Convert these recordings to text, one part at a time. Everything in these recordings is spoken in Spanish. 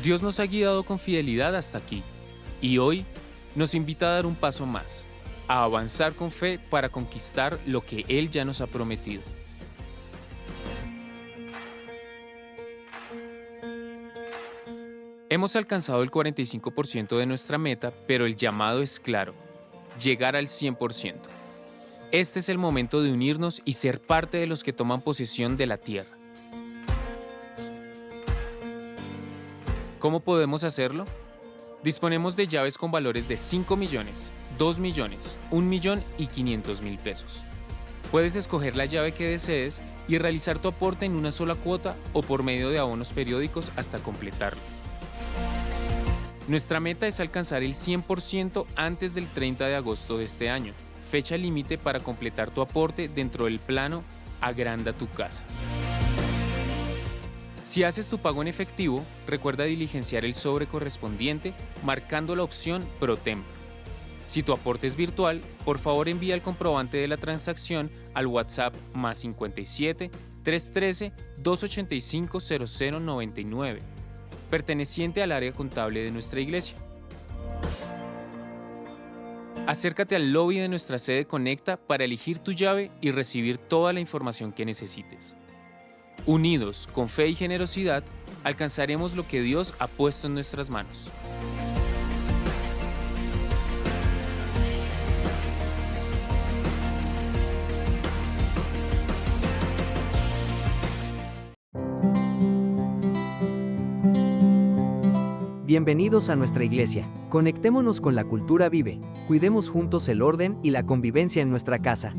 Dios nos ha guiado con fidelidad hasta aquí y hoy nos invita a dar un paso más, a avanzar con fe para conquistar lo que Él ya nos ha prometido. Hemos alcanzado el 45% de nuestra meta, pero el llamado es claro, llegar al 100%. Este es el momento de unirnos y ser parte de los que toman posesión de la tierra. ¿Cómo podemos hacerlo? Disponemos de llaves con valores de 5 millones, 2 millones, 1 millón y 500 mil pesos. Puedes escoger la llave que desees y realizar tu aporte en una sola cuota o por medio de abonos periódicos hasta completarlo. Nuestra meta es alcanzar el 100% antes del 30 de agosto de este año, fecha límite para completar tu aporte dentro del plano Agranda tu casa. Si haces tu pago en efectivo, recuerda diligenciar el sobre correspondiente marcando la opción ProTemplo. Si tu aporte es virtual, por favor envía el comprobante de la transacción al WhatsApp +57 313 285 0099, perteneciente al área contable de nuestra iglesia. Acércate al lobby de nuestra sede Conecta para elegir tu llave y recibir toda la información que necesites. Unidos, con fe y generosidad, alcanzaremos lo que Dios ha puesto en nuestras manos. Bienvenidos a nuestra iglesia. Conectémonos con la cultura vive, cuidemos juntos el orden y la convivencia en nuestra casa.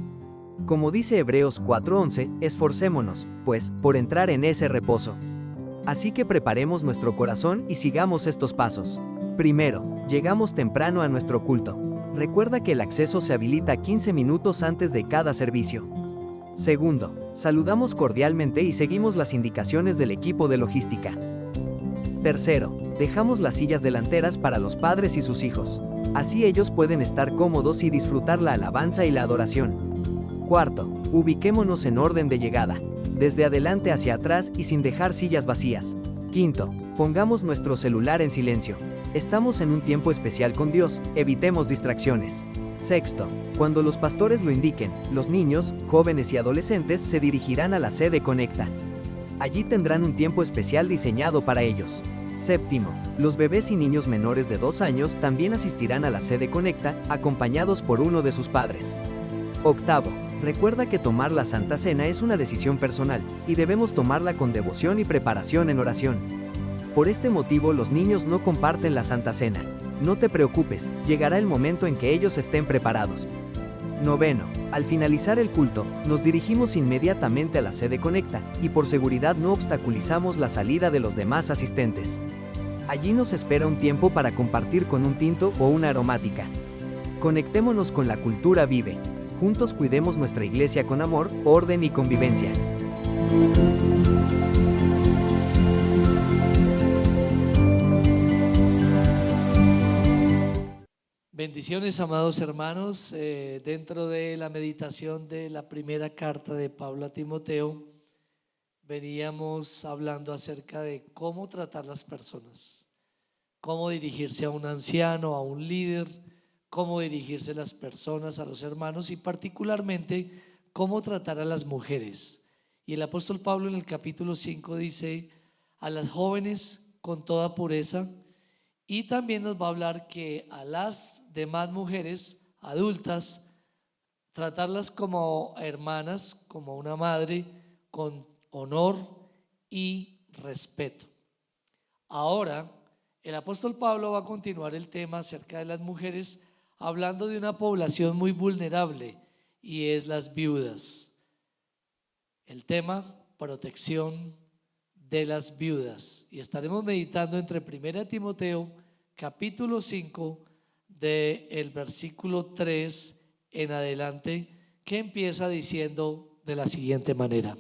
Como dice Hebreos 4:11, esforcémonos, pues, por entrar en ese reposo. Así que preparemos nuestro corazón y sigamos estos pasos. Primero, llegamos temprano a nuestro culto. Recuerda que el acceso se habilita 15 minutos antes de cada servicio. Segundo, saludamos cordialmente y seguimos las indicaciones del equipo de logística. Tercero, dejamos las sillas delanteras para los padres y sus hijos. Así ellos pueden estar cómodos y disfrutar la alabanza y la adoración. Cuarto, ubiquémonos en orden de llegada, desde adelante hacia atrás y sin dejar sillas vacías. Quinto, pongamos nuestro celular en silencio. Estamos en un tiempo especial con Dios, evitemos distracciones. Sexto, cuando los pastores lo indiquen, los niños, jóvenes y adolescentes se dirigirán a la sede Conecta. Allí tendrán un tiempo especial diseñado para ellos. Séptimo, los bebés y niños menores de 2 años también asistirán a la sede Conecta, acompañados por uno de sus padres. Octavo, recuerda que tomar la Santa Cena es una decisión personal, y debemos tomarla con devoción y preparación en oración. Por este motivo los niños no comparten la Santa Cena. No te preocupes, llegará el momento en que ellos estén preparados. Noveno, al finalizar el culto, nos dirigimos inmediatamente a la sede Conecta, y por seguridad no obstaculizamos la salida de los demás asistentes. Allí nos espera un tiempo para compartir con un tinto o una aromática. Conectémonos con la cultura vive. Juntos cuidemos nuestra iglesia con amor, orden y convivencia. Bendiciones, amados hermanos. Dentro de la meditación de la primera carta de Pablo a Timoteo, veníamos hablando acerca de cómo tratar las personas, cómo dirigirse a un anciano, a un líder, cómo dirigirse a las personas, a los hermanos y particularmente cómo tratar a las mujeres. Y el apóstol Pablo en el capítulo 5 dice: a las jóvenes con toda pureza. Y también nos va a hablar que a las demás mujeres adultas, tratarlas como hermanas, como una madre, con honor y respeto. Ahora, el apóstol Pablo va a continuar el tema acerca de las mujeres, hablando de una población muy vulnerable, y es las viudas. El tema: protección de las viudas. Y estaremos meditando entre 1 Timoteo capítulo 5 del versículo 3 en adelante, que empieza diciendo de la siguiente manera: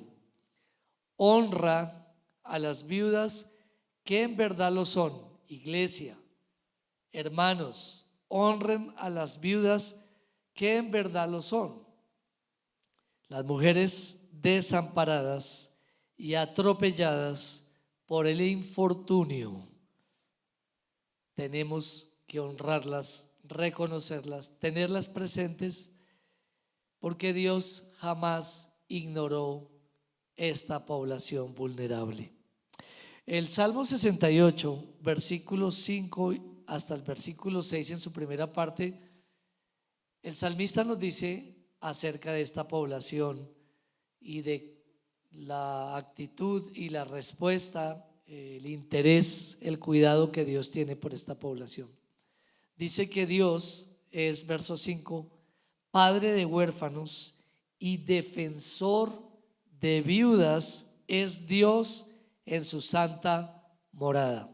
honra a las viudas que en verdad lo son. Iglesia, hermanos, honren a las viudas que en verdad lo son. Las mujeres desamparadas y atropelladas por el infortunio, tenemos que honrarlas, reconocerlas, tenerlas presentes, porque Dios jamás ignoró esta población vulnerable. El Salmo 68, versículo 5 hasta el versículo 6, en su primera parte, el salmista nos dice acerca de esta población y de la actitud y la respuesta, el interés, el cuidado que Dios tiene por esta población. Dice que Dios es, verso 5, padre de huérfanos y defensor de viudas, es Dios en su santa morada.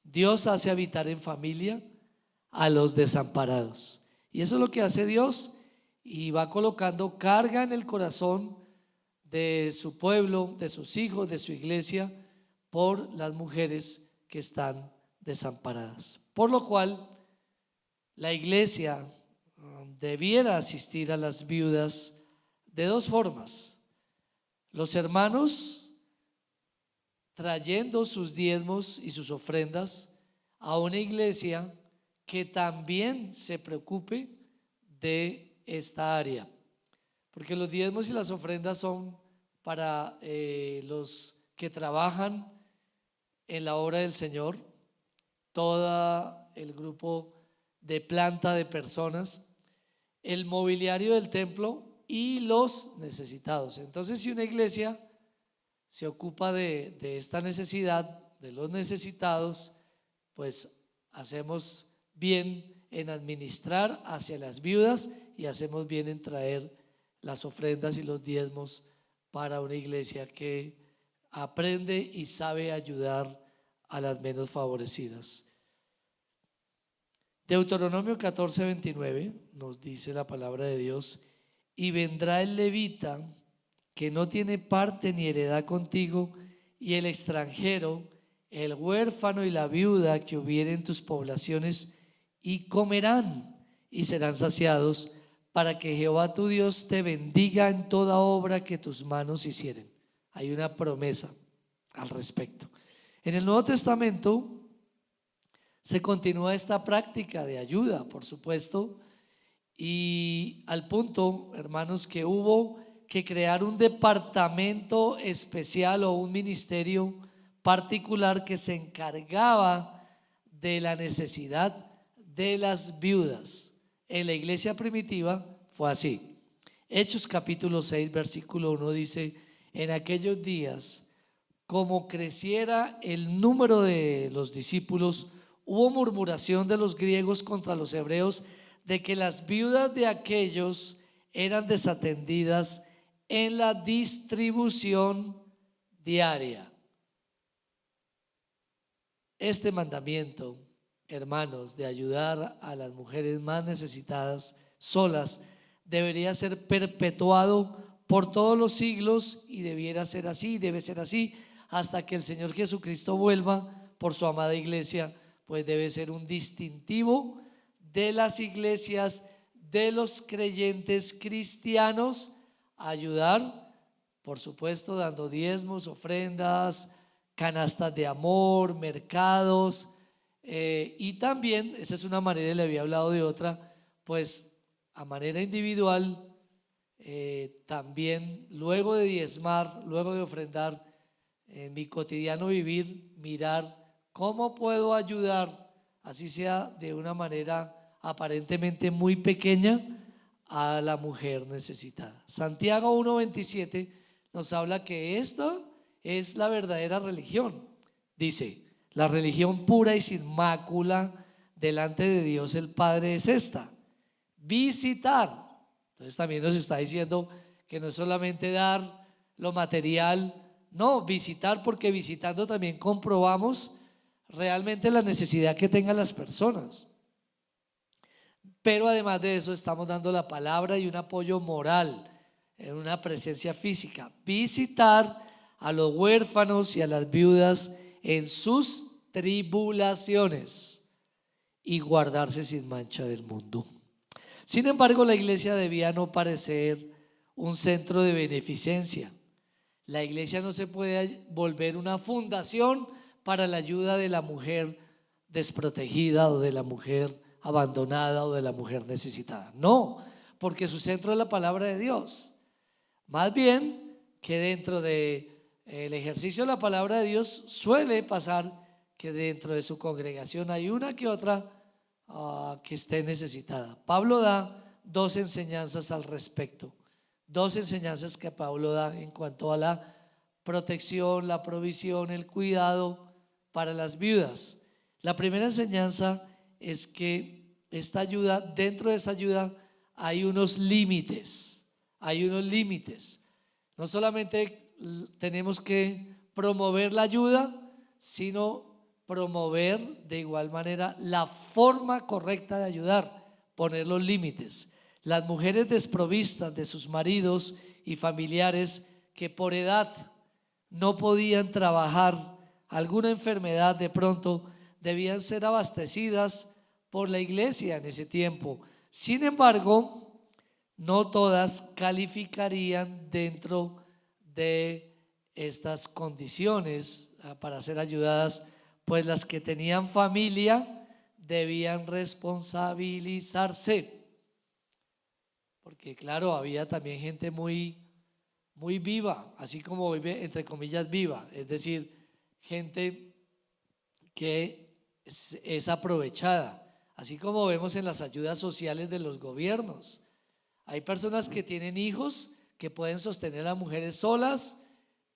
Dios hace habitar en familia a los desamparados. Y eso es lo que hace Dios, y va colocando carga en el corazón de su pueblo, de sus hijos, de su iglesia, por las mujeres que están desamparadas. Por lo cual, la iglesia debiera asistir a las viudas de dos formas. Los hermanos trayendo sus diezmos y sus ofrendas a una iglesia que también se preocupe de esta área, porque los diezmos y las ofrendas son para los que trabajan en la obra del Señor, todo el grupo de planta de personas, el mobiliario del templo y los necesitados. Entonces, si una iglesia se ocupa de esta necesidad, de los necesitados, pues hacemos bien en administrar hacia las viudas y hacemos bien en traer las ofrendas y los diezmos para una iglesia que aprende y sabe ayudar a las menos favorecidas. Deuteronomio 14:29 nos dice la palabra de Dios: y vendrá el levita que no tiene parte ni heredad contigo, y el extranjero, el huérfano y la viuda que hubieren en tus poblaciones, y comerán y serán saciados, para que Jehová tu Dios te bendiga en toda obra que tus manos hicieren. Hay una promesa al respecto. En el Nuevo Testamento se continúa esta práctica de ayuda, por supuesto, y al punto, hermanos, que hubo que crear un departamento especial o un ministerio particular que se encargaba de la necesidad de las viudas. En la iglesia primitiva fue así. Hechos capítulo 6 versículo 1 dice: en aquellos días, como creciera el número de los discípulos, hubo murmuración de los griegos contra los hebreos, de que las viudas de aquellos eran desatendidas en la distribución diaria. Este mandamiento, hermanos, de ayudar a las mujeres más necesitadas solas, debería ser perpetuado por todos los siglos, y debiera ser así, debe ser así hasta que el Señor Jesucristo vuelva por su amada iglesia. Pues debe ser un distintivo de las iglesias, de los creyentes cristianos, ayudar, por supuesto, dando diezmos, ofrendas, canastas de amor, mercados, y también, esa es una manera, y le había hablado de otra, pues a manera individual, también luego de diezmar, luego de ofrendar, en mi cotidiano vivir, mirar cómo puedo ayudar, así sea de una manera aparentemente muy pequeña, a la mujer necesitada. Santiago 1:27 nos habla que esta es la verdadera religión. Dice: la religión pura y sin mácula delante de Dios el Padre es esta: visitar. Entonces también nos está diciendo que no es solamente dar lo material, no, visitar, porque visitando también comprobamos realmente la necesidad que tengan las personas. Pero además de eso estamos dando la palabra y un apoyo moral, en una presencia física. Visitar a los huérfanos y a las viudas en sus tribulaciones y guardarse sin mancha del mundo. Sin embargo, la iglesia debía no parecer un centro de beneficencia. La iglesia no se puede volver una fundación para la ayuda de la mujer desprotegida o de la mujer abandonada o de la mujer necesitada. No, porque su centro es la palabra de Dios. Más bien que dentro del ejercicio de la palabra de Dios suele pasar que dentro de su congregación hay una que otra que esté necesitada. Pablo da dos enseñanzas al respecto, dos enseñanzas que Pablo da en cuanto a la protección, la provisión, el cuidado para las viudas. La primera enseñanza es que esta ayuda, dentro de esa ayuda hay unos límites, No solamente tenemos que promover la ayuda, sino promover de igual manera la forma correcta de ayudar, poner los límites. Las mujeres desprovistas de sus maridos y familiares que por edad no podían trabajar, alguna enfermedad de pronto, debían ser abastecidas por la iglesia en ese tiempo. Sin embargo, no todas calificarían dentro de estas condiciones para ser ayudadas, pues las que tenían familia debían responsabilizarse, porque claro, había también gente muy viva, así como vive, entre comillas, viva, es decir, gente que es aprovechada, así como vemos en las ayudas sociales de los gobiernos. Hay personas que tienen hijos que pueden sostener a mujeres solas,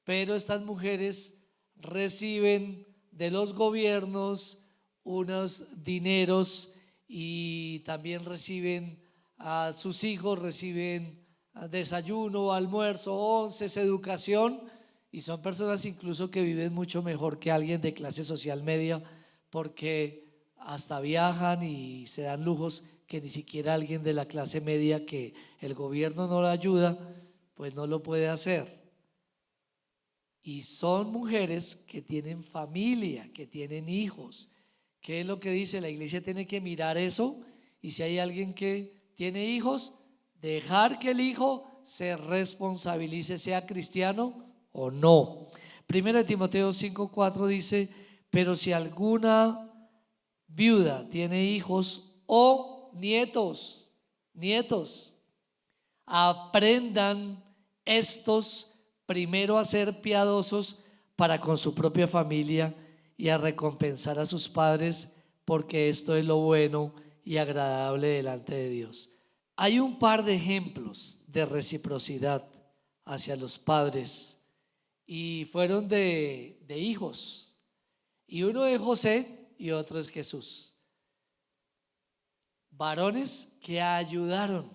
pero estas mujeres reciben de los gobiernos unos dineros y también reciben a sus hijos, reciben desayuno, almuerzo, onces, educación, y son personas incluso que viven mucho mejor que alguien de clase social media, porque hasta viajan y se dan lujos que ni siquiera alguien de la clase media, que el gobierno no le ayuda, pues no lo puede hacer. Y son mujeres que tienen familia, que tienen hijos. ¿Qué es lo que dice? La iglesia tiene que mirar eso, y si hay alguien que tiene hijos, dejar que el hijo se responsabilice, sea cristiano o no. Primera de Timoteo 5:4 dice: pero si alguna viuda tiene hijos o nietos, aprendan estos primero a ser piadosos para con su propia familia y a recompensar a sus padres, porque esto es lo bueno y agradable delante de Dios. Hay un par de ejemplos de reciprocidad hacia los padres, y fueron de hijos, y uno es José y otro es Jesús, varones que ayudaron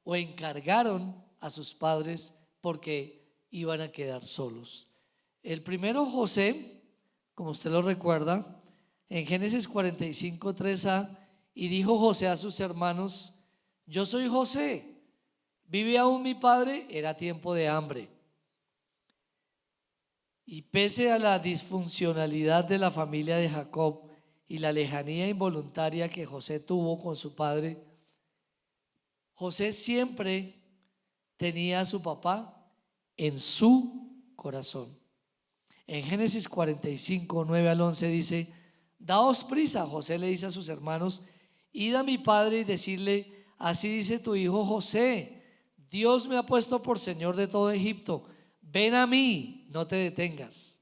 o encargaron a sus padres porque iban a quedar solos. El primero, José, como usted lo recuerda, en Génesis 45, 3a, y dijo José a sus hermanos: yo soy José, ¿vive aún mi padre? Era tiempo de hambre. Y pese a la disfuncionalidad de la familia de Jacob y la lejanía involuntaria que José tuvo con su padre, José siempre tenía a su papá en su corazón. En Génesis 45, 9 al 11 dice: daos prisa, José le dice a sus hermanos, id a mi padre y decirle: así dice tu hijo José, Dios me ha puesto por señor de todo Egipto, ven a mí, no te detengas,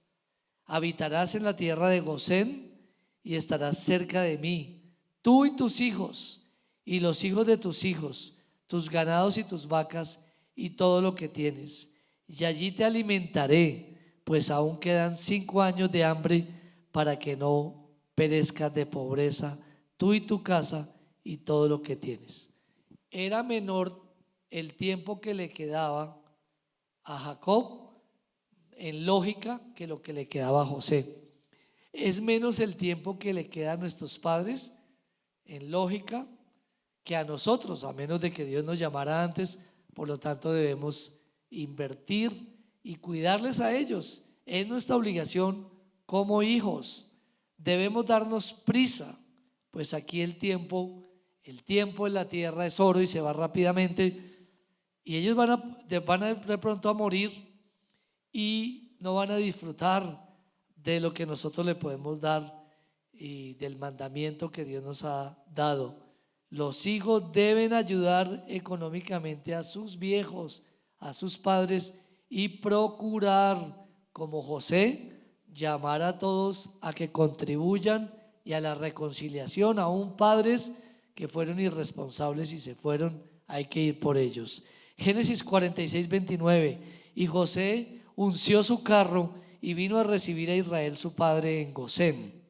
habitarás en la tierra de Gosén y estarás cerca de mí, tú y tus hijos y los hijos de tus hijos, tus ganados y tus vacas y todo lo que tienes, y allí te alimentaré, pues aún quedan 5 años de hambre, para que no perezcas de pobreza tú y tu casa y todo lo que tienes. Era menor el tiempo que le quedaba a Jacob en lógica que lo que le quedaba a José. Es menos el tiempo que le queda a nuestros padres en lógica que a nosotros, a menos de que Dios nos llamara antes. Por lo tanto, debemos invertir y cuidarles a ellos. Es nuestra obligación como hijos. Debemos darnos prisa, pues aquí el tiempo en la tierra es oro y se va rápidamente, y ellos van de pronto a morir y no van a disfrutar de lo que nosotros le podemos dar y del mandamiento que Dios nos ha dado. Los hijos deben ayudar económicamente a sus viejos, a sus padres, y procurar, como José, llamar a todos a que contribuyan y a la reconciliación. Aún padres que fueron irresponsables y se fueron, hay que ir por ellos. Génesis 46:29. Y José unció su carro y vino a recibir a Israel su padre en Gosén,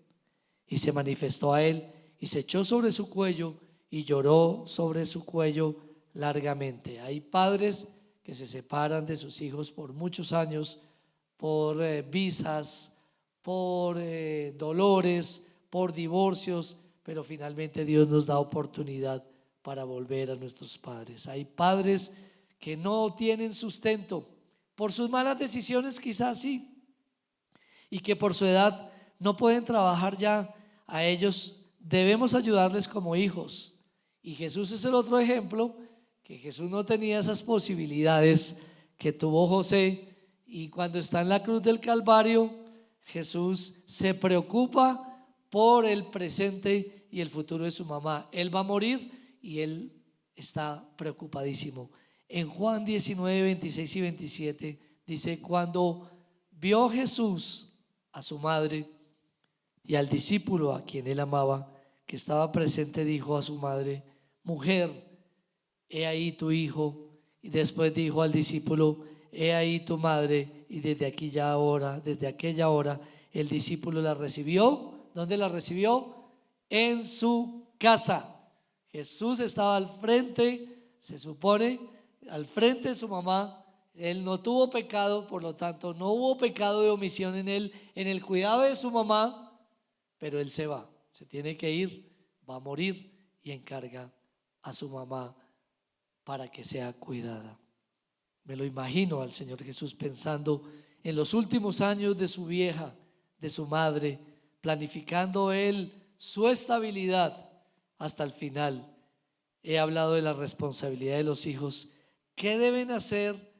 y se manifestó a él y se echó sobre su cuello y lloró sobre su cuello largamente. Hay padres que se separan de sus hijos por muchos años, por visas, por dolores, por divorcios, pero finalmente Dios nos da oportunidad para volver a nuestros padres. Hay padres que no tienen sustento por sus malas decisiones, quizás sí, y que por su edad no pueden trabajar ya. A ellos debemos ayudarles como hijos. Y Jesús es el otro ejemplo, que Jesús no tenía esas posibilidades que tuvo José, y cuando está en la cruz del Calvario, Jesús se preocupa por el presente y el futuro de su mamá. Él va a morir y él está preocupadísimo. En Juan 19:26 y 27 dice: cuando vio Jesús a su madre y al discípulo a quien él amaba, que estaba presente, dijo a su madre: mujer, he ahí tu hijo. Y después dijo al discípulo: he ahí tu madre. Y desde aquella hora, el discípulo la recibió. ¿Dónde la recibió? En su casa. Jesús estaba al frente, se supone, al frente de su mamá. Él no tuvo pecado, por lo tanto no hubo pecado de omisión en él, en el cuidado de su mamá, pero él se va, se tiene que ir, va a morir, y encarga a su mamá para que sea cuidada. Me lo imagino al Señor Jesús pensando en los últimos años de su vieja, de su madre, planificando él su estabilidad hasta el final. He hablado de la responsabilidad de los hijos. ¿Qué deben hacer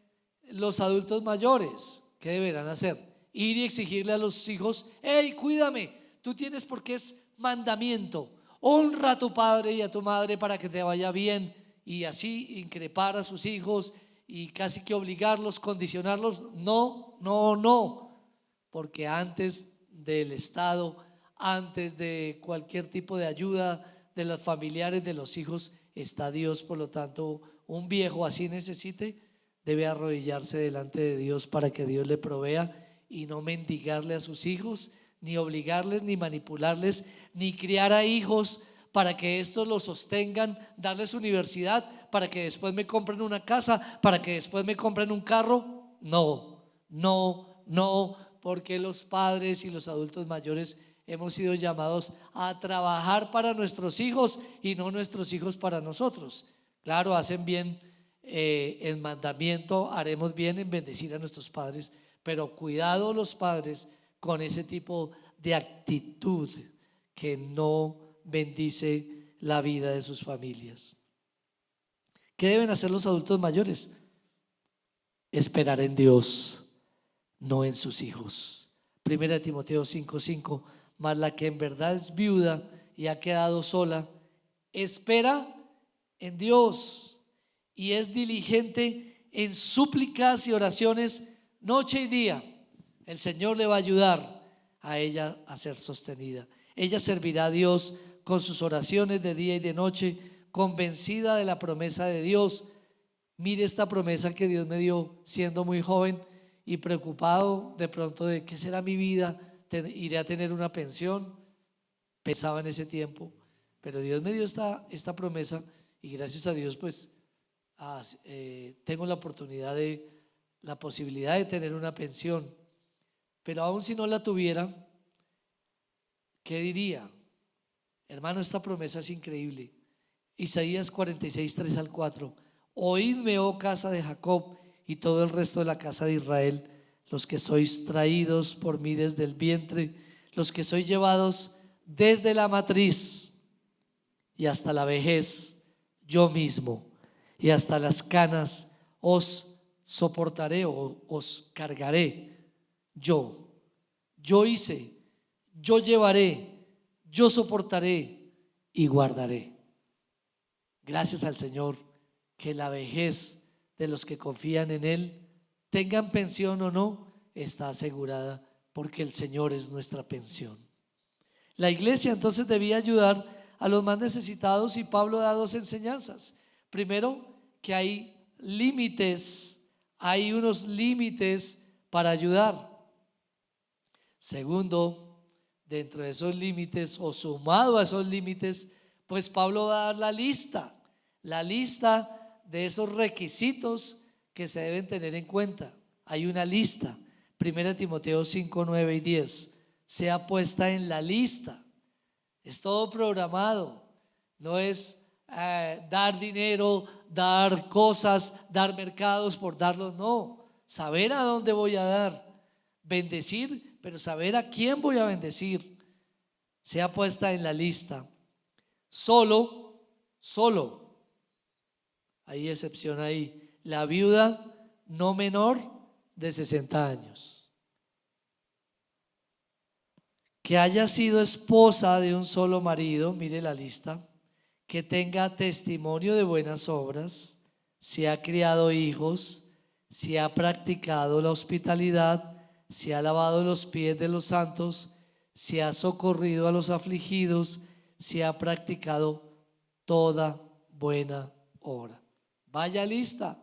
los adultos mayores? ¿Qué deberán hacer? Ir y exigirle a los hijos: hey, cuídame, tú tienes, porque es mandamiento, honra a tu padre y a tu madre para que te vaya bien, y así increpar a sus hijos y casi que obligarlos, condicionarlos. No, no, no, porque antes del Estado, antes de cualquier tipo de ayuda de los familiares de los hijos, está Dios. Por lo tanto, un viejo así necesite, debe arrodillarse delante de Dios para que Dios le provea, y no mendigarle a sus hijos, ni obligarles, ni manipularles, ni criar a hijos para que estos los sostengan, darles universidad para que después me compren una casa, para que después me compren un carro. No, no, no, porque los padres y los adultos mayores hemos sido llamados a trabajar para nuestros hijos y no nuestros hijos para nosotros. Claro, hacen bien en mandamiento, haremos bien en bendecir a nuestros padres, pero cuidado los padres con ese tipo de actitud que no bendice la vida de sus familias. ¿Qué deben hacer los adultos mayores? Esperar en Dios, no en sus hijos. 1 Timoteo 5:5. Mas la que en verdad es viuda y ha quedado sola, espera en Dios y es diligente en súplicas y oraciones noche y día. El Señor le va a ayudar a ella a ser sostenida. Ella servirá a Dios con sus oraciones de día y de noche, convencida de la promesa de Dios. Mire esta promesa que Dios me dio siendo muy joven y preocupado de pronto de qué será mi vida, iré a tener una pensión, pensaba en ese tiempo, pero Dios me dio esta promesa, y gracias a Dios pues tengo la oportunidad la posibilidad de tener una pensión. Pero aún si no la tuviera, ¿qué diría? Hermano, esta promesa es increíble. Isaías 46:3-4. Oídme, oh casa de Jacob, y todo el resto de la casa de Israel, los que sois traídos por mí desde el vientre, los que sois llevados desde la matriz y hasta la vejez, yo mismo, y hasta las canas os soportaré o os cargaré yo. yo hice, yo llevaré, yo soportaré y guardaré. Gracias al Señor que la vejez de los que confían en Él, tengan pensión o no, está asegurada porque el Señor es nuestra pensión. La iglesia entonces debía ayudar a los más necesitados y Pablo da dos enseñanzas. Primero, que hay límites, hay unos límites para ayudar. Segundo, dentro de esos límites o sumado a esos límites, pues Pablo va a dar la lista de esos requisitos que se deben tener en cuenta. Hay una lista, 1 Timoteo 5, 9 y 10, sea puesta en la lista. Es todo programado, no es dar dinero, dar cosas, dar mercados por darlos, no. Saber a dónde voy a dar, bendecir, pero saber a quién voy a bendecir, sea puesta en la lista. Solo, hay excepción ahí, la viuda no menor de 60 años, que haya sido esposa de un solo marido, mire la lista, que tenga testimonio de buenas obras, si ha criado hijos, si ha practicado la hospitalidad, si ha lavado los pies de los santos, si ha socorrido a los afligidos, si ha practicado toda buena obra. Vaya lista.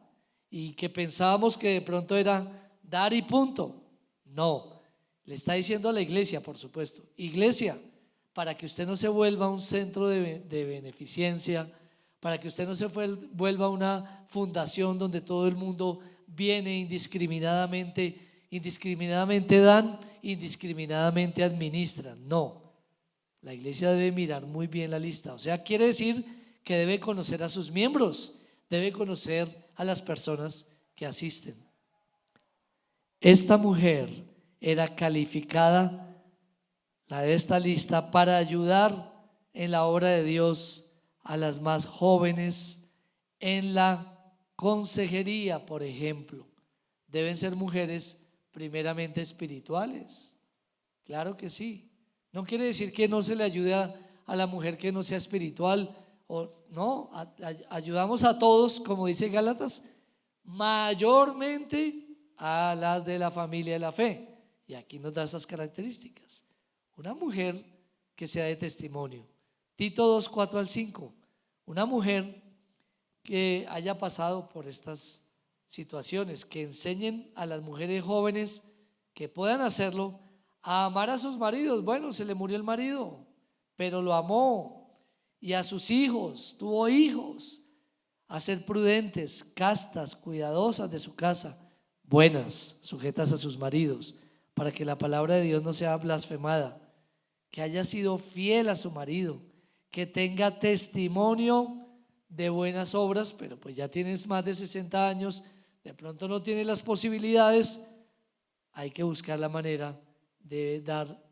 Y que pensábamos que de pronto era dar y punto. No, le está diciendo a la iglesia, por supuesto, iglesia, para que usted no se vuelva un centro de beneficencia, para que usted no se vuelva una fundación donde todo el mundo viene indiscriminadamente dan, indiscriminadamente administran. No, la iglesia debe mirar muy bien la lista. O sea, quiere decir que debe conocer a sus miembros, debe conocer a las personas que asisten. Esta mujer era calificada, la de esta lista, para ayudar en la obra de Dios a las más jóvenes en la consejería, por ejemplo. Deben ser mujeres primeramente espirituales. Claro que sí. No quiere decir que no se le ayude a la mujer que no sea espiritual. O no, ayudamos a todos, como dice Gálatas, mayormente a las de la familia de la fe. Y aquí nos da esas características. Una mujer que sea de testimonio. Tito 2, 4 al 5. Una mujer que haya pasado por estas situaciones, que enseñen a las mujeres jóvenes que puedan hacerlo a amar a sus maridos. Bueno, se le murió el marido, pero lo amó. Y a sus hijos, tuvo hijos, a ser prudentes, castas, cuidadosas de su casa, buenas, sujetas a sus maridos, para que la palabra de Dios no sea blasfemada, que haya sido fiel a su marido, que tenga testimonio de buenas obras, pero pues ya tienes más de 60 años, de pronto no tienes las posibilidades, hay que buscar la manera de dar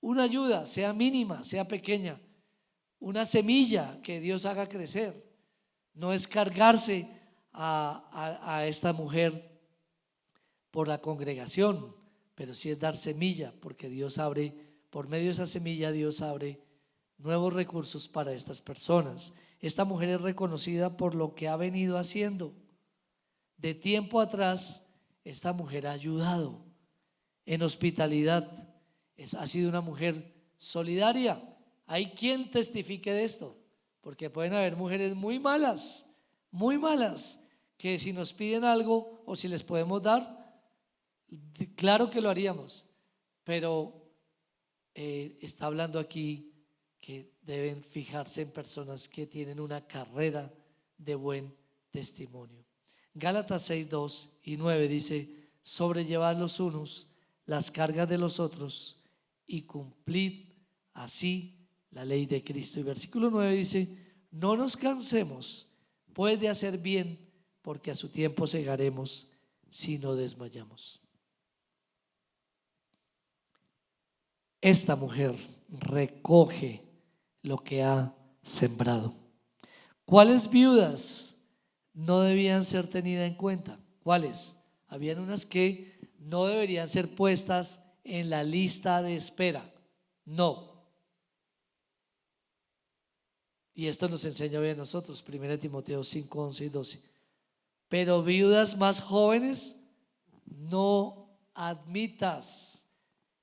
una ayuda, sea mínima, sea pequeña, una semilla que Dios haga crecer. No es cargarse a esta mujer por la congregación, pero sí es dar semilla, porque Dios abre, por medio de esa semilla Dios abre nuevos recursos para estas personas. Esta mujer es reconocida por lo que ha venido haciendo. De tiempo atrás, esta mujer ha ayudado en hospitalidad, ha sido una mujer solidaria. Hay quien testifique de esto, porque pueden haber mujeres muy malas, que si nos piden algo o si les podemos dar, claro que lo haríamos, pero está hablando aquí que deben fijarse en personas que tienen una carrera de buen testimonio. Gálatas 6, 2 y 9 dice: sobrellevad los unos las cargas de los otros y cumplid así la ley de Cristo. Y versículo 9 dice: no nos cansemos pues de hacer bien, porque a su tiempo segaremos si no desmayamos. Esta mujer recoge lo que ha sembrado. ¿Cuáles viudas no debían ser tenidas en cuenta? ¿Cuáles? Habían unas que no deberían ser puestas en la lista de espera. No. Y esto nos enseña hoy a nosotros, 1 Timoteo 5, 11 y 12. Pero viudas más jóvenes no admitas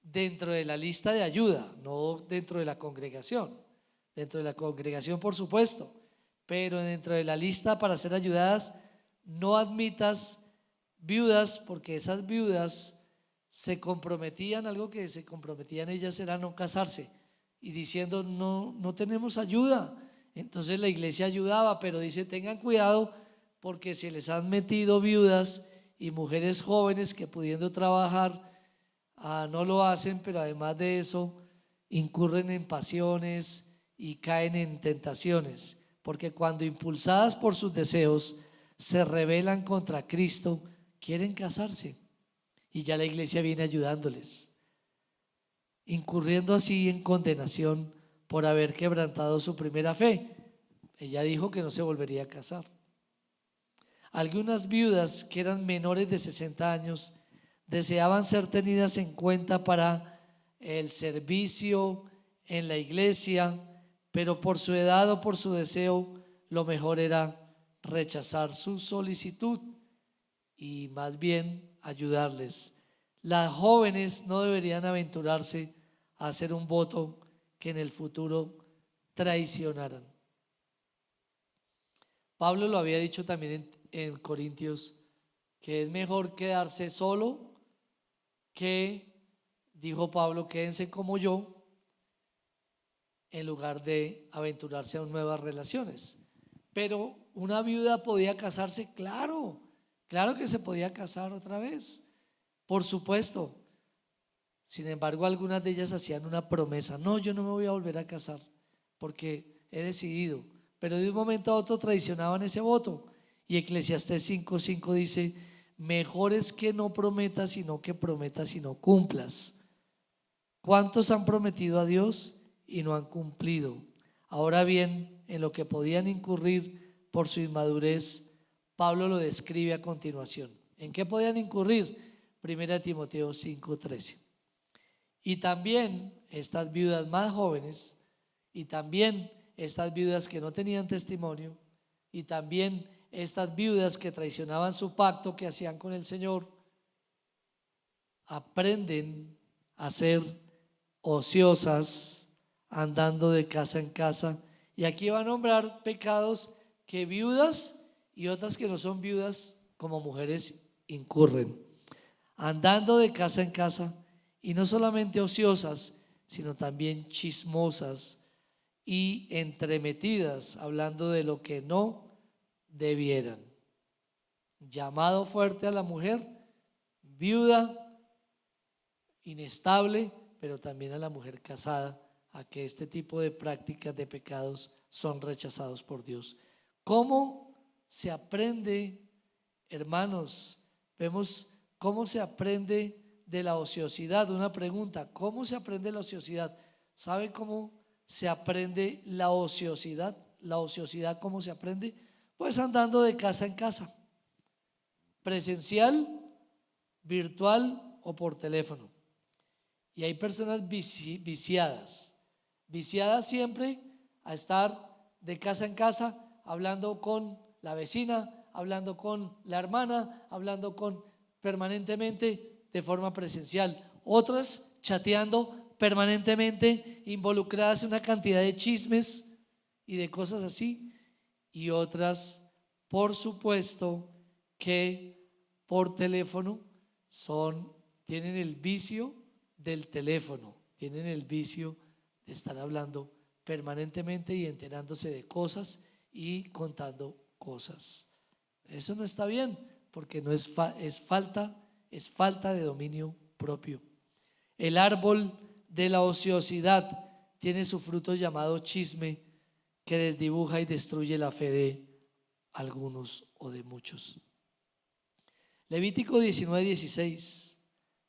dentro de la lista de ayuda, no dentro de la congregación. Dentro de la congregación, por supuesto, pero dentro de la lista para ser ayudadas, no admitas viudas, porque esas viudas se comprometían, algo que se comprometían ellas era no casarse, y diciendo no tenemos ayuda. Entonces la iglesia ayudaba, pero dice tengan cuidado porque se les han metido viudas y mujeres jóvenes que pudiendo trabajar no lo hacen, pero además de eso incurren en pasiones y caen en tentaciones, porque cuando impulsadas por sus deseos se rebelan contra Cristo, quieren casarse y ya la iglesia viene ayudándoles, incurriendo así en condenación por haber quebrantado su primera fe. Ella dijo que no se volvería a casar. Algunas viudas que eran menores de 60 años deseaban ser tenidas en cuenta para el servicio en la iglesia, pero por su edad o por su deseo, lo mejor era rechazar su solicitud y más bien ayudarles. Las jóvenes no deberían aventurarse a hacer un voto que en el futuro traicionaran. Pablo lo había dicho también en Corintios, que es mejor quedarse solo que, dijo Pablo, quédense como yo, en lugar de aventurarse a nuevas relaciones. Pero una viuda podía casarse, claro que se podía casar otra vez, por supuesto. Sin embargo, algunas de ellas hacían una promesa: no, yo no me voy a volver a casar porque he decidido. Pero de un momento a otro traicionaban ese voto. Y Eclesiastés 5:5 dice: mejor es que no prometas, sino que prometas y no cumplas. ¿Cuántos han prometido a Dios y no han cumplido? Ahora bien, en lo que podían incurrir por su inmadurez, Pablo lo describe a continuación. ¿En qué podían incurrir? 1 Timoteo 5:13. Y también estas viudas más jóvenes, y también estas viudas que no tenían testimonio, y también estas viudas que traicionaban su pacto que hacían con el Señor, aprenden a ser ociosas, andando de casa en casa. Y aquí va a nombrar pecados que viudas y otras que no son viudas como mujeres incurren, andando de casa en casa, y no solamente ociosas, sino también chismosas y entremetidas, hablando de lo que no debieran. Llamado fuerte a la mujer viuda, inestable, pero también a la mujer casada, a que este tipo de prácticas de pecados son rechazados por Dios. ¿Cómo se aprende, hermanos? Vemos cómo se aprende de la ociosidad. Una pregunta: ¿cómo se aprende la ociosidad? ¿Sabe cómo se aprende la ociosidad? La ociosidad, ¿cómo se aprende? Pues andando de casa en casa, presencial, virtual o por teléfono. Y hay personas viciadas siempre a estar de casa en casa, hablando con la vecina, hablando con la hermana, hablando con permanentemente de forma presencial. Otras chateando permanentemente, involucradas en una cantidad de chismes y de cosas así. Y otras, por supuesto, que por teléfono tienen el vicio del teléfono, tienen el vicio de estar hablando permanentemente y enterándose de cosas y contando cosas. Eso no está bien, porque no es falta de dominio propio. El árbol de la ociosidad tiene su fruto llamado chisme, que desdibuja y destruye la fe de algunos o de muchos. Levítico 19:16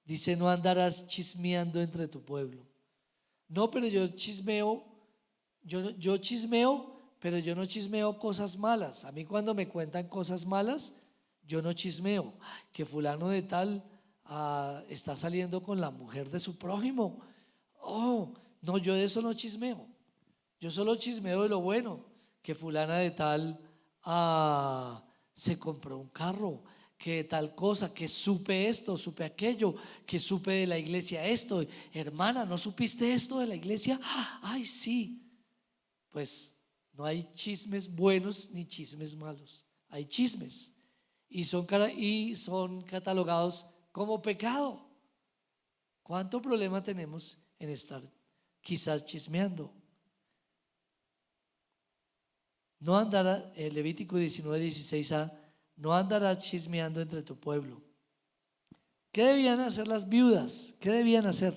dice: no andarás chismeando entre tu pueblo. No, pero yo chismeo, pero yo no chismeo cosas malas. A mí cuando me cuentan cosas malas, yo no chismeo. Que fulano de tal está saliendo con la mujer de su prójimo. Oh, no, yo de eso no chismeo. Yo solo chismeo de lo bueno, que fulana de tal se compró un carro, que tal cosa, que supe esto, supe aquello, que supe de la iglesia esto. Hermana, ¿no supiste esto de la iglesia? Ay, sí. Pues no hay chismes buenos ni chismes malos. Hay chismes y son catalogados como pecado. ¿Cuánto problema tenemos en estar quizás chismeando? No andará, Levítico 19:16a, no andarás chismeando entre tu pueblo. ¿Qué debían hacer las viudas? ¿Qué debían hacer?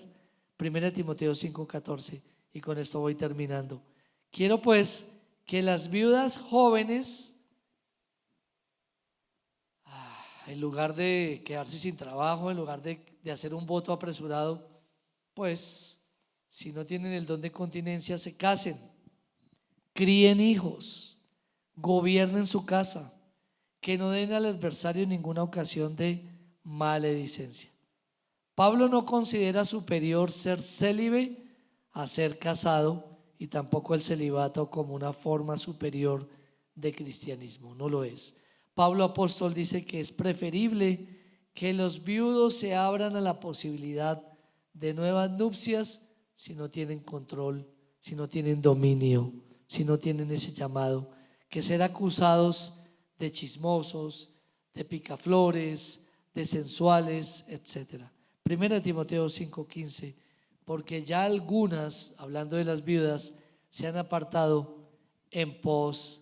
1 Timoteo 5:14, y con esto voy terminando. Quiero pues que las viudas jóvenes, en lugar de quedarse sin trabajo, en lugar de hacer un voto apresurado, pues si no tienen el don de continencia, se casen, críen hijos, gobiernen su casa, que no den al adversario ninguna ocasión de maledicencia. Pablo no considera superior ser célibe a ser casado, y tampoco el celibato como una forma superior de cristianismo, no lo es. Pablo apóstol dice que es preferible que los viudos se abran a la posibilidad de nuevas nupcias si no tienen control, si no tienen dominio, si no tienen ese llamado, que ser acusados de chismosos, de picaflores, de sensuales, etc. 1 Timoteo 5:15, porque ya algunas, hablando de las viudas, se han apartado en pos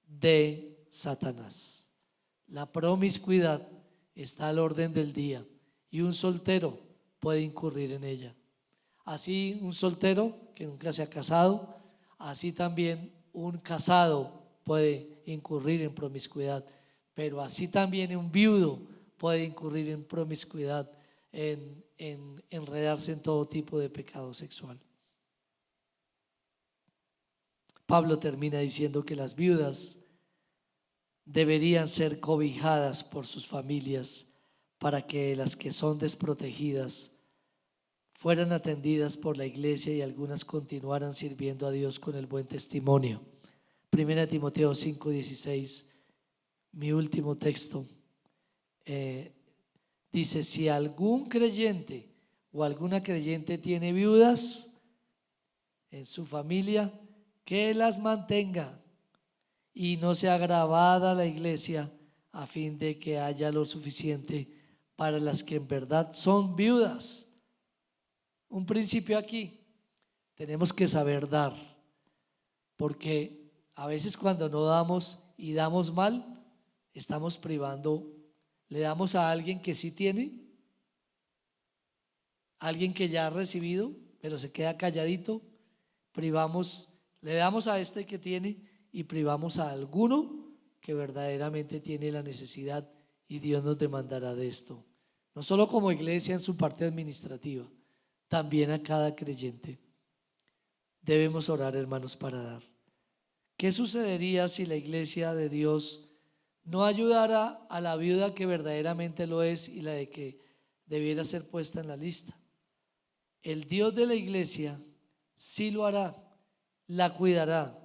de Satanás. La promiscuidad está al orden del día y un soltero puede incurrir en ella. Así un soltero que nunca se ha casado, así también un casado puede incurrir en promiscuidad, pero así también un viudo puede incurrir en promiscuidad, en enredarse en todo tipo de pecado sexual. Pablo termina diciendo que las viudas deberían ser cobijadas por sus familias para que las que son desprotegidas fueran atendidas por la iglesia y algunas continuaran sirviendo a Dios con el buen testimonio. 1 Timoteo 5:16, mi último texto, dice: si algún creyente o alguna creyente tiene viudas en su familia, que las mantenga y no sea agravada la iglesia, a fin de que haya lo suficiente para las que en verdad son viudas. Un principio aquí: tenemos que saber dar, porque a veces cuando no damos y damos mal, estamos privando. Le damos a alguien que sí tiene, alguien que ya ha recibido, pero se queda calladito. Le damos a este que tiene y privamos a alguno que verdaderamente tiene la necesidad, y Dios nos demandará de esto, no solo como iglesia en su parte administrativa, también a cada creyente. Debemos orar, hermanos, para dar. ¿Qué sucedería si la iglesia de Dios no ayudara a la viuda que verdaderamente lo es y la de que debiera ser puesta en la lista? El Dios de la iglesia sí lo hará, la cuidará.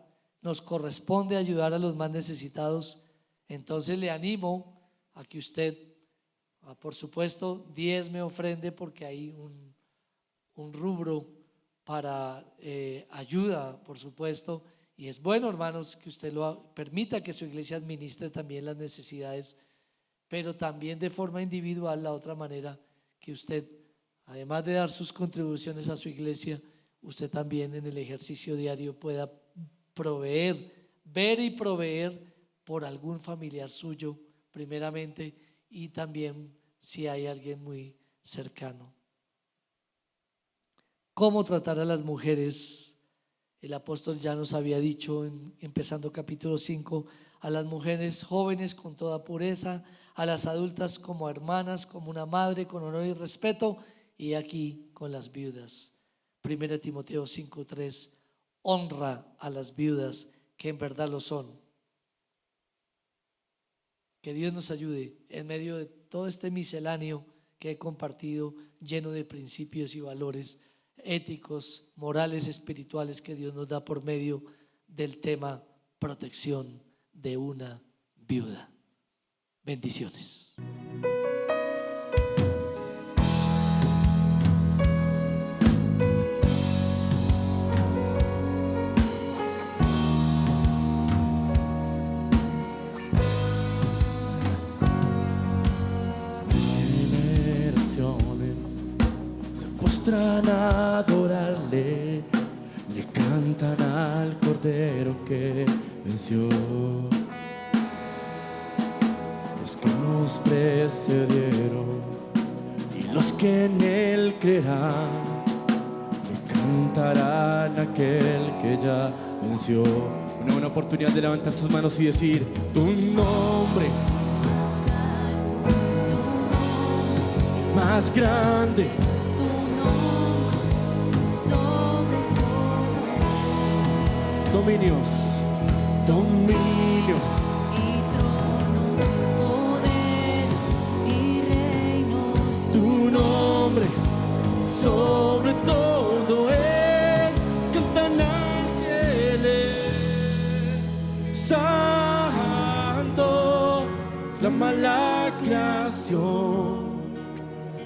Nos corresponde ayudar a los más necesitados. Entonces le animo a que usted, por supuesto, diezme, ofrende, porque hay un rubro para ayuda, por supuesto. Y es bueno, hermanos, que usted permita que su iglesia administre también las necesidades, pero también de forma individual, la otra manera, que usted, además de dar sus contribuciones a su iglesia, usted también en el ejercicio diario pueda proveer, ver y proveer por algún familiar suyo primeramente, y también si hay alguien muy cercano. ¿Cómo tratar a las mujeres? El apóstol ya nos había dicho, empezando capítulo 5, a las mujeres jóvenes con toda pureza, a las adultas como hermanas, como una madre, con honor y respeto, y aquí con las viudas. 1 Timoteo 5:3, honra a las viudas, que en verdad lo son. Que Dios nos ayude en medio de todo este misceláneo que he compartido, lleno de principios y valores éticos, morales, espirituales que Dios nos da por medio del tema protección de una viuda. Bendiciones. Se postran a adorarle, le cantan al Cordero que venció. Los que nos precedieron y los que en él creerán, le cantarán a aquel que ya venció. Una buena oportunidad de levantar sus manos y decir: tu nombre es más grande, dominios y tronos, poderes y reinos. tu nombre sobre todo es. Cantan ángeles, santo, clama la creación,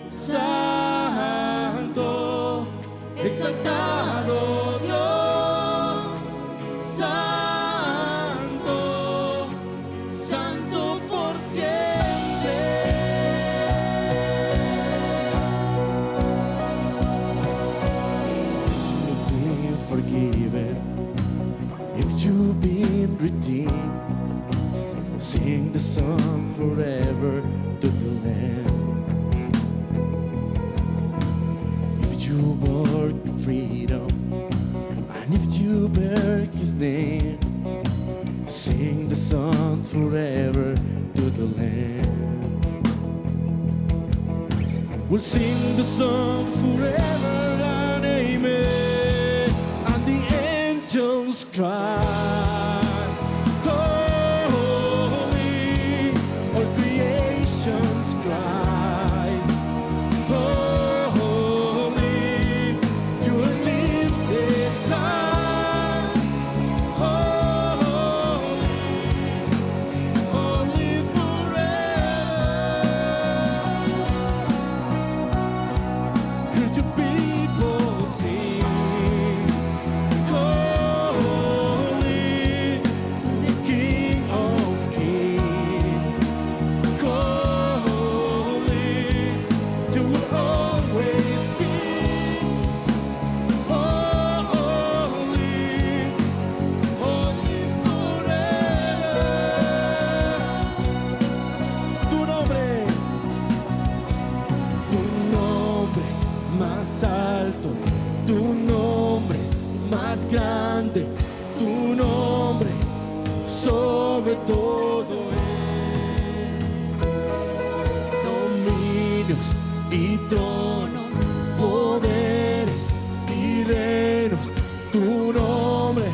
santo, exaltado Dios, santo, santo por siempre. If you've been forgiven, if you've been redeemed, sing the song forever to the Lamb. If you walk in freedom, and if you bear His name, sing the song forever to the Lamb. We'll sing the song forever and amen, and the angels cry, holy, all creations cries, holy, you are lifted high, holy, holy forever. Heard your people sing, holy, to the King of Kings, holy, you will always be, holy, holy forever. Tu nombre es más alto, tu nombre es más grande, tu nombre sobre todo es. Dominios y tronos, poderes y reinos, tu nombre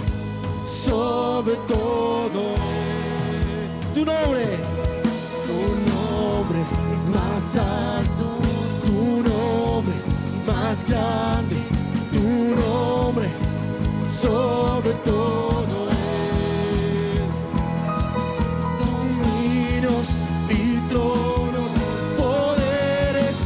sobre todo es. Tu nombre es más alto, tu nombre es más grande, tu nombre sobre todo es. Dominios y tronos, poderes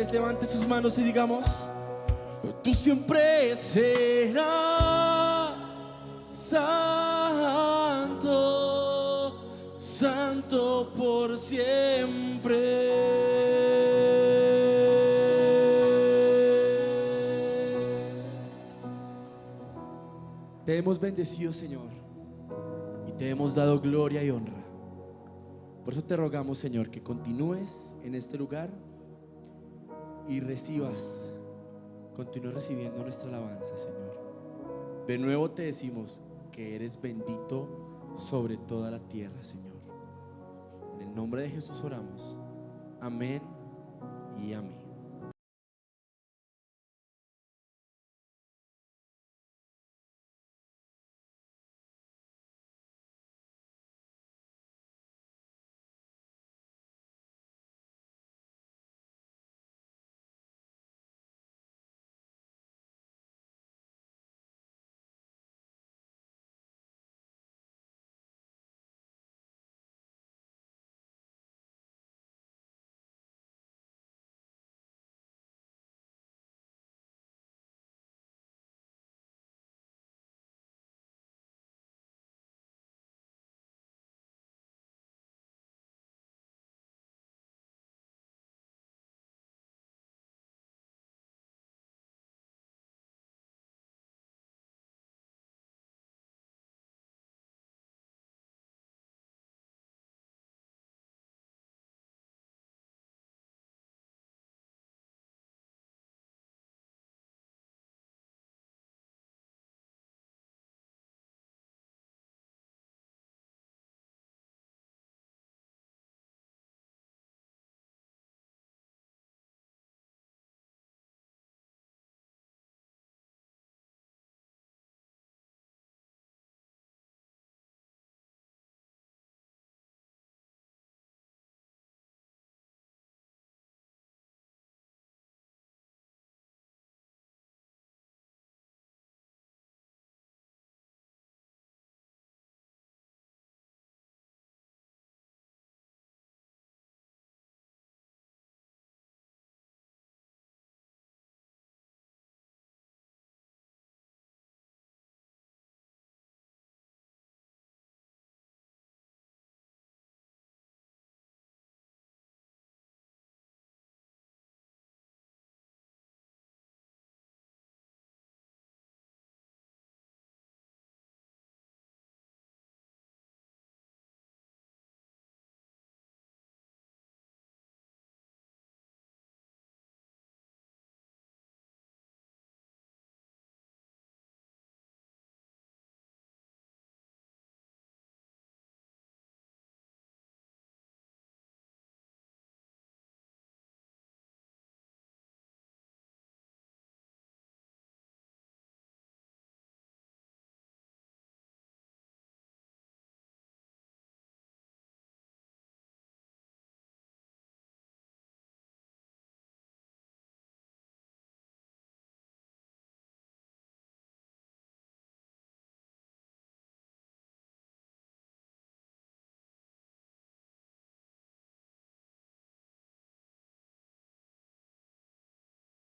vez levante sus manos y digamos: tú siempre serás santo, santo por siempre. Te hemos bendecido, Señor, y te hemos dado gloria y honra. Por eso te rogamos, Señor, que continúes en este lugar y continúes recibiendo nuestra alabanza, Señor. De nuevo te decimos que eres bendito sobre toda la tierra, Señor. En el nombre de Jesús oramos. Amén y amén.